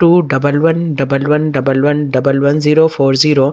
2111111040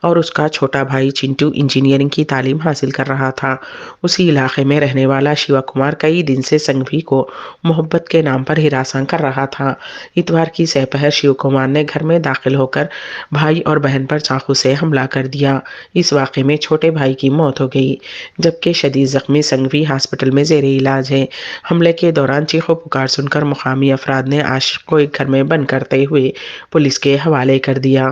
اور اس کا چھوٹا بھائی چنٹو انجینئرنگ کی تعلیم حاصل کر رہا تھا۔ اسی علاقے میں رہنے والا شیوا کمار کئی دن سے سنگھوی کو محبت کے نام پر ہراساں کر رہا تھا۔ اتوار کی سپہر شیو کمار نے گھر میں داخل ہو کر بھائی اور بہن پر چاقو سے حملہ کر دیا۔ اس واقعے میں چھوٹے بھائی کی موت ہو گئی جبکہ شدید زخمی سنگھوی ہاسپٹل میں زیر علاج ہے۔ حملے کے دوران چیخو پکار سن کر مقامی افراد نے عاشق کو ایک گھر میں بند کرتے ہوئے پولیس کے حوالے کر دیا۔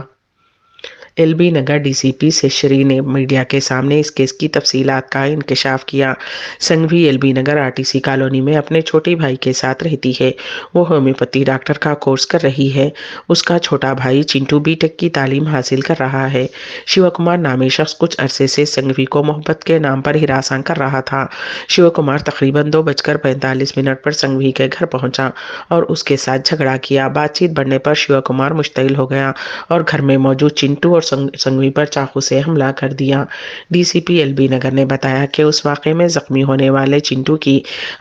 L be Nagar D C P Sushri نے میڈیا کے سامنے اس کیس کی تفصیلات کا انکشاف کیا۔ Singhvi L be Nagar R T C colony میں اپنے چھوٹے بھائی کے ساتھ رہتی ہے۔ وہ ہومیوپیتھی ڈاکٹر کا کورس کر رہی ہے۔ اس کا چھوٹا بھائی چنٹو بی ٹیک کی تعلیم حاصل کر رہا ہے۔ شیو کمار نامی شخص کچھ عرصے سے سنگھوی کو محبت کے نام پر ہراساں کر رہا تھا۔ شیو کمار تقریباً 2:45 پر سنگھوی کے گھر پہنچا اور اس کے ساتھ جھگڑا کیا۔ بات چیت بڑھنے پر شیو کمار مشتعل ہو گیا اور گھر میں موجود چنٹو اور سنگھوی پر چاقو سے حملہ کر دیا۔ D C P L be Nagar نے بتایا کہ اس واقعے میں زخمی ہونے والے چنٹو کی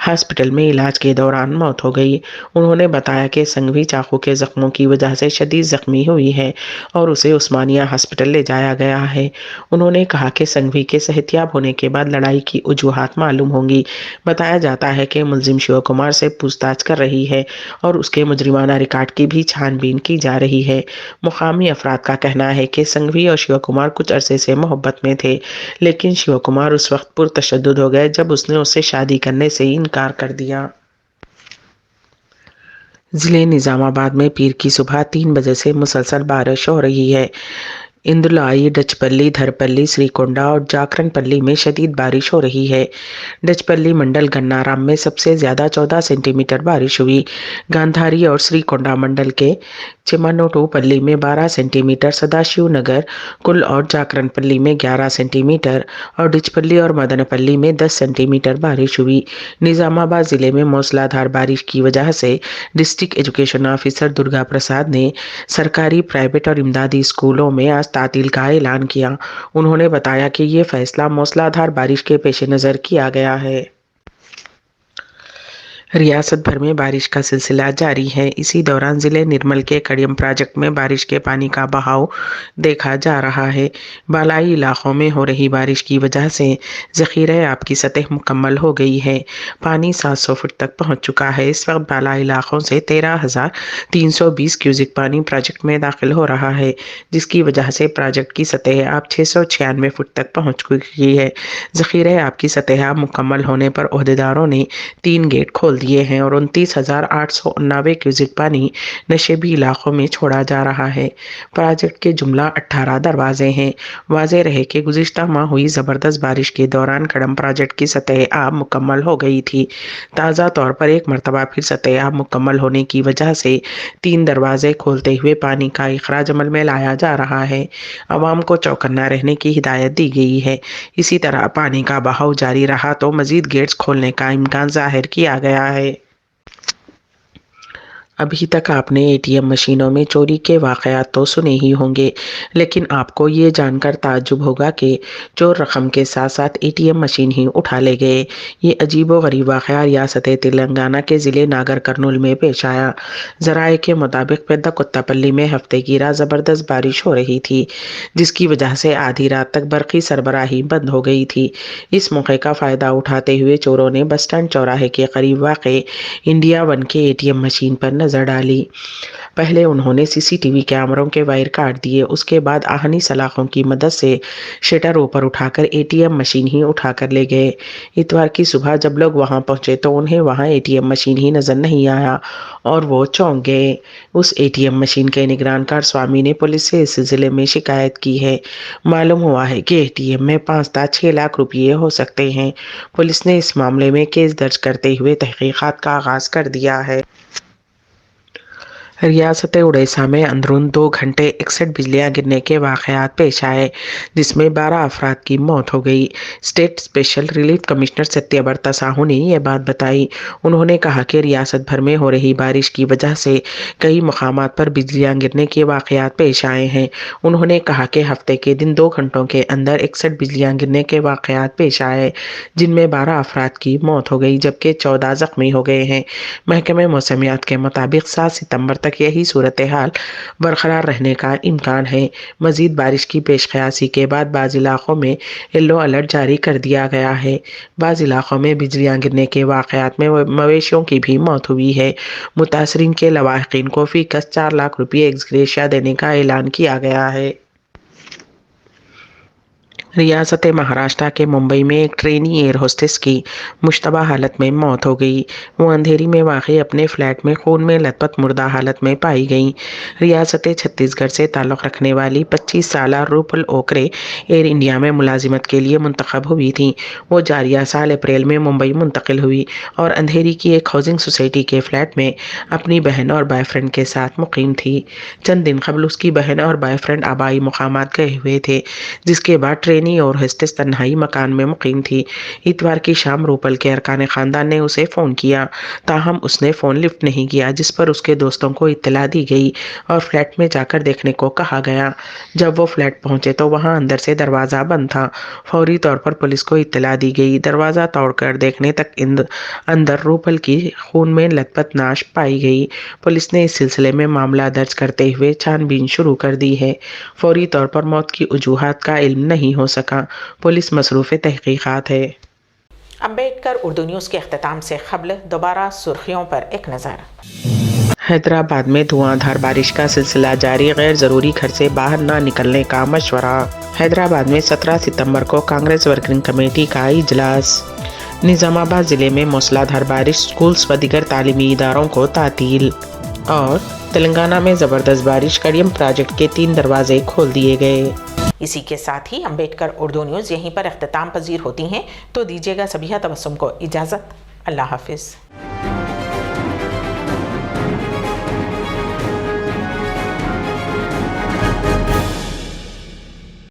ہاسپٹل میں علاج کے دوران موت ہو گئی۔ انہوں نے بتایا کہ سنگھوی چاقو کے زخموں کی وجہ سے شدید زخمی ہوئی ہے اور اسے عثمانیہ ہاسپٹل لے جایا گیا ہے۔ انہوں نے کہا کہ سنگھوی کے صحتیاب ہونے کے بعد لڑائی کی وجوہات معلوم ہوں گی۔ بتایا جاتا ہے کہ ملزم شیو کمار سے پوچھ تاچھ کر رہی ہے اور اس کے مجرمانہ ریکارڈ کی بھی چھان بین کی جا رہی ہے۔ مقامی افراد کا کہنا ہے کہ سنگھوی اور شیو کمار کچھ عرصے سے محبت میں تھے، لیکن شیو کمار اس وقت پرتشدد ہو گئے جب اس نے اس سے شادی کرنے سے انکار کر دیا۔ ضلع نظام آباد میں پیر کی صبح 3 بجے سے مسلسل بارش ہو رہی ہے۔ اندولائی، ڈچپلی، دھرپلی، سری کونڈا اور جاکرن پلی میں شدید بارش ہو رہی ہے۔ ڈچپلی منڈل گنارام میں سب سے زیادہ 14 سینٹی میٹر بارش ہوئی۔ گاندھاری اور سری کونڈا منڈل کے چمنوٹو پلی میں 12 سینٹی میٹر، سداشیو نگر، کل اور جاکرن پلی میں 11 سینٹی میٹر اور ڈچپلی اور مدن پلی میں 10 سینٹی میٹر بارش ہوئی۔ نظام آباد ضلع میں موسلا دھار بارش کی وجہ سے district education officer Durga Prasad نے سرکاری، پرائیویٹ اور امدادی اسکولوں میں آج تعطیل کا اعلان کیا۔ انہوں نے بتایا کہ یہ فیصلہ موسلا دھار بارش کے پیش نظر کیا گیا ہے۔ ریاست بھر میں بارش کا سلسلہ جاری ہے۔ اسی دوران ضلع نرمل کے کڑیم پروجیکٹ میں بارش کے پانی کا بہاؤ دیکھا جا رہا ہے۔ بالائی علاقوں میں ہو رہی بارش کی وجہ سے ذخیرہ آب کی سطح مکمل ہو گئی ہے۔ پانی 700 فٹ تک پہنچ چکا ہے۔ اس وقت بالائی علاقوں سے 13,320 کیوسک پانی پروجیکٹ میں داخل ہو رہا ہے، جس کی وجہ سے پروجیکٹ کی سطح آب 696 فٹ تک پہنچ چکی ہے۔ ذخیرہ آب کی سطح آب مکمل ہونے پر عہدیداروں نے 3 گیٹ کھول دیے ہیں اور 29,889 کیوسک پانی نشیبی علاقوں میں چھوڑا جا رہا ہے۔ پروجیکٹ کے جملہ 18 دروازے ہیں۔ واضح رہے کہ گزشتہ ماہ ہوئی زبردست بارش کے دوران کڑم پروجیکٹ کی سطح آب مکمل ہو گئی تھی۔ تازہ طور پر ایک مرتبہ پھر سطح آب مکمل ہونے کی وجہ سے 3 دروازے کھولتے ہوئے پانی کا اخراج عمل میں لایا جا رہا ہے۔ عوام کو چوکنا رہنے کی ہدایت دی گئی ہے۔ اسی طرح پانی کا بہاؤ جاری رہا تو مزید گیٹس کھولنے کا امکان ظاہر کیا گیا ہے۔ ابھی تک آپ نے اے ٹی ایم مشینوں میں چوری کے واقعات تو سنے ہی ہوں گے، لیکن آپ کو یہ جان کر تعجب ہوگا کہ چور رقم کے ساتھ ساتھ اے ٹی ایم مشین ہی اٹھا لے گئے۔ یہ عجیب و غریب واقعہ ریاست تلنگانہ کے ضلع ناگر کرنول میں پیش آیا۔ ذرائع کے مطابق پیدا کتاپلی میں ہفتے کی رات زبردست بارش ہو رہی تھی، جس کی وجہ سے آدھی رات تک برقی سربراہی بند ہو گئی تھی۔ اس موقع کا فائدہ اٹھاتے ہوئے چوروں نے بس اسٹینڈ چوراہے کے قریب واقع انڈیا ون کے اے ٹی ایم مشین پر نظر ڈالی۔ پہلے انہوں نے سی سی ٹی وی کیمروں کے وائر کاٹ دیے، اس کے بعد آہنی سلاخوں کی مدد سے شٹر اوپر اٹھا کر اے ٹی ایم مشین ہی اٹھا کر لے گئے۔ اتوار کی صبح جب لوگ وہاں پہنچے تو انہیں وہاں اے ٹی ایم مشین ہی نظر نہیں آیا اور وہ چونک گئے۔ اس اے ٹی ایم مشین کے نگران کار سوامی نے پولیس سے اس ضلع میں شکایت کی ہے۔ معلوم ہوا ہے کہ اے ٹی ایم میں 5 تا 6 لاکھ روپے ہو سکتے ہیں۔ پولیس نے اس معاملے میں کیس درج کرتے ہوئے تحقیقات کا آغاز کر دیا ہے۔ ریاست اڑیسہ میں اندرون 2 گھنٹے 61 بجلیاں گرنے کے واقعات پیش آئے، جس میں 12 افراد کی موت ہو گئی۔ اسٹیٹ اسپیشل ریلیف کمشنر ستیہ برتا ساہو نے یہ بات بتائی۔ انہوں نے کہا کہ ریاست بھر میں ہو رہی بارش کی وجہ سے کئی مقامات پر بجلیاں گرنے کے واقعات پیش آئے ہیں۔ انہوں نے کہا کہ ہفتے کے دن 2 گھنٹوں کے اندر 61 بجلیاں گرنے کے واقعات پیش آئے، جن میں 12 افراد کی موت ہو گئی جبکہ 14 زخمی ہو گئے ہیں۔ محکمہ موسمیات کے مطابق 7 ستمبر تک یہی صورتحال برقرار رہنے کا امکان ہے۔ مزید بارش کی پیش قیاسی کے بعد بعض علاقوں میں یلو الرٹ جاری کر دیا گیا ہے۔ بعض علاقوں میں بجلیاں گرنے کے واقعات میں مویشیوں کی بھی موت ہوئی ہے۔ متاثرین کے لواحقین کو فی کس 4 لاکھ روپے ایکس گریشیا دینے کا اعلان کیا گیا ہے۔ ریاست مہاراشٹر کے ممبئی میں ایک ٹرینی ایئر ہوسٹس کی مشتبہ حالت میں موت ہو گئی۔ وہ اندھیری میں واقع اپنے فلیٹ میں خون میں لت پت مردہ حالت میں پائی گئیں۔ ریاست چھتیس گڑھ سے تعلق رکھنے والی 25 سالہ روپل اوکرے ایئر انڈیا میں ملازمت کے لیے منتخب ہوئی تھیں۔ وہ جاریہ سال اپریل میں ممبئی منتقل ہوئی اور اندھیری کی ایک ہاؤسنگ سوسائٹی کے فلیٹ میں اپنی بہن اور بوائے فرینڈ کے ساتھ مقیم تھی۔ چند دن قبل اس کی بہن اور بوائے فرینڈ آبائی مقامات گئے ہوئے تھے، جس کے بعد ٹرینی اور ہوسٹس تنہائی مکان میں مقیم تھی۔ اتوار کی شام روپل کے ارکان خاندان نے اسے فون کیا، تاہم اس نے فون لفٹ نہیں کیا، جس پر اس کے دوستوں کو اطلاع دی گئی اور فلیٹ میں جا کر دیکھنے کو کہا گیا۔ جب وہ فلیٹ پہنچے تو وہاں اندر سے دروازہ بند تھا۔ فوری طور پر پولیس کو اطلاع دی گئی۔ دروازہ توڑ کر دیکھنے تک اندر روپل کی خون میں لت پت نعش پائی گئی۔ پولیس نے اس سلسلے میں معاملہ درج کرتے ہوئے چھان بین شروع کر دی ہے۔ فوری طور پر موت کی وجوہات کا علم نہیں ہو سکا۔ پولیس مصروف تحقیقات ہے۔ امبیڈکر اردو نیوز کے اختتام سے قبل دوبارہ سرخیوں پر ایک نظر۔ حیدرآباد میں دھواں دھار بارش کا سلسلہ جاری، غیر ضروری گھر سے باہر نہ نکلنے کا مشورہ۔ حیدرآباد میں 17 ستمبر کو کانگریس ورکنگ کمیٹی کا اجلاس۔ نظام آباد ضلع میں موسلا دھار بارش، سکولز و دیگر تعلیمی اداروں کو تعطیل۔ اور تلنگانہ میں زبردست بارش، کڑیم پروجیکٹ کے 3 دروازے کھول دیے گئے۔ اسی کے ساتھ ہی امبیڈکر اردو نیوز یہیں پر اختتام پذیر ہوتی ہیں، تو دیجیے گا سبیہ تبسم کو اجازت۔ اللہ حافظ۔